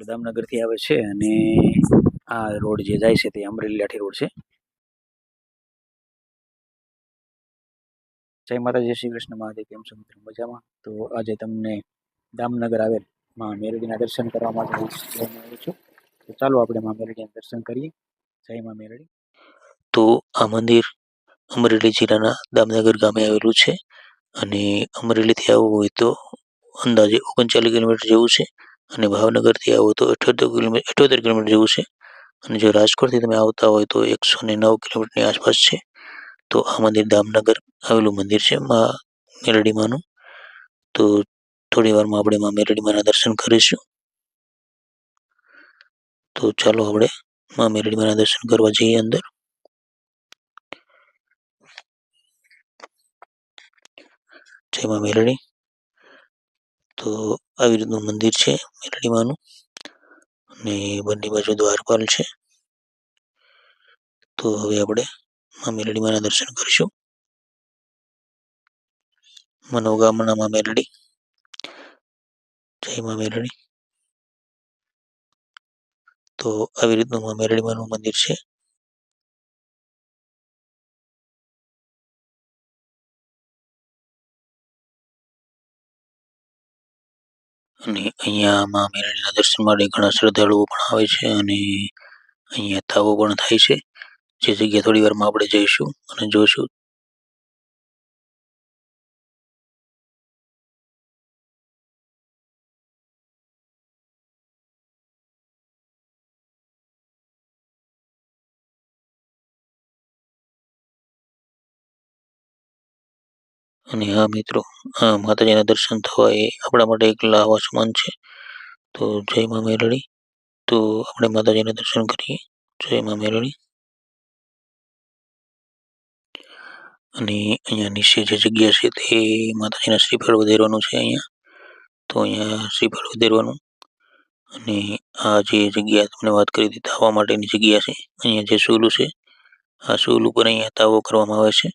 Road દામનગરથી આવે છે અને આ રોડ જે જાય છે તે અમરેલી લાઠી રોડ છે. જય માતા, જય શ્રી કૃષ્ણ મહાદેવ. કેમ છો મિત્રો? મજામાં? તો આજે તમને દામનગર આવેલ માં મેરડીના દર્શન કરવા માટે લઈને આવ્યો છું. તો ચાલો આપણે માં મેરડીના દર્શન કરીએ. જય માં મેરડી. તો આ મંદિર અમરેલી જિલ્લાના દામનગર ગામે આવેલું છે અને અમરેલીથી આવવું હોય તો અંદાજે 39 કિલોમીટર જેવું છે અને ભાવનગરથી આવો તો 78 કિલોમીટર જેવું છે અને જો રાજકોટથી તમે આવતા હોય તો 109 કિલોમીટરની આસપાસ છે. તો આ મંદિર દામનગર આવેલું મંદિર છે માં મેરડી માનું. તો થોડી વારમાં આપણે માં મેરડી માના દર્શન કરીશું. તો ચાલો આપણે માં મેરડી માના દર્શન કરવા જઈએ અંદર. જય માં મેરડી. તો આવી રીતનું મંદિર છે મેરડી માનું અને બંને બાજુ દ્વારપાલ છે. તો હવે આપણે માં મેરડી માના દર્શન કરીશું. મનોકામના માં મેરડી. જય માં મેરડી. તો આવી રીતનું માં મેરડી માનું મંદિર છે. અને અહીંયા માં મેરડીના દર્શન માટે ઘણા શ્રદ્ધાળુઓ પણ આવે છે અને અહીંયા તાવો પણ થાય છે. જે જગ્યા થોડી વારમાં આપણે જઈશું અને જોઈશું. અને હા મિત્રો, માતાજીના દર્શન થવા એ આપણા માટે એક લાહવો સમાન છે. તો જય માં મેરડી. તો આપણે માતાજીના દર્શન કરીએ. જય માં મેરડી. અને અહીંયા નીચે જે જગ્યા છે તે માતાજીના શ્રીફળ વધેરવાનું છે અહીંયા. તો અહીંયા શ્રીફળ વધેરવાનું અને આ જે જગ્યા તમને વાત કરી હતી તાવા માટેની જગ્યા છે. અહીંયા જે સૂલું છે આ સૂલ ઉપર અહીંયા તાવો કરવામાં આવે છે.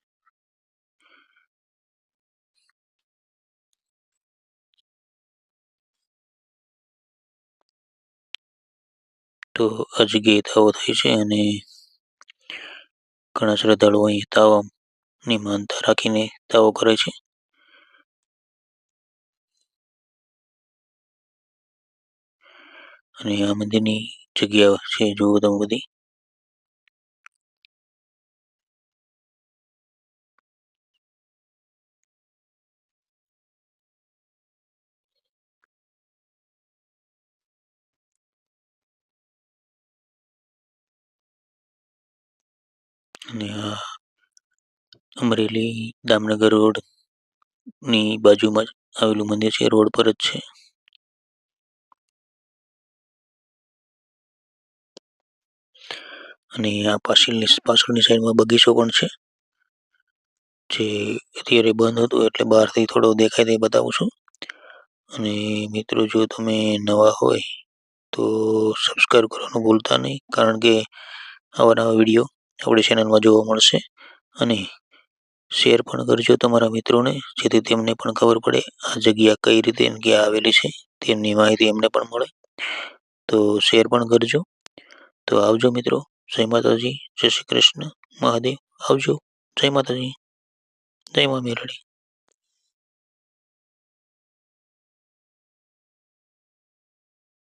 તો આ જગ્યાએ તાવો થાય છે અને ઘણા શ્રદ્ધાળુઓ અહીં તાવાની માનતા રાખીને તાવો કરે છે. અને આ મંદિરની જગ્યા છે જુઓ તમે બધી. અને આ અમરેલી દામનગર રોડની બાજુમાં જ આવેલું મંદિર છે. રોડ પર જ છે. અને આ પાછળની સાઈડમાં બગીચો પણ છે જે અત્યારે બંધ હતું એટલે બહારથી થોડો દેખાય તે બતાવું છું. અને મિત્રો જો તમે નવા હોય તો સબસ્ક્રાઈબ કરવાનું ભૂલતા નહીં, કારણ કે આવા નવા વિડીયો આપણી ચેનલમાં જોવા મળશે. અને શેર પણ કરજો તમારા મિત્રોને, જેથી તેમને પણ ખબર પડે આ જગ્યા કઈ રીતે ક્યાં આવેલી છે તેમની માહિતી એમને પણ મળે. તો શેર પણ કરજો. તો આવજો મિત્રો. જય માતાજી, જય શ્રી કૃષ્ણ મહાદેવ. આવજો. જય માતાજી, જય માં મેરડી.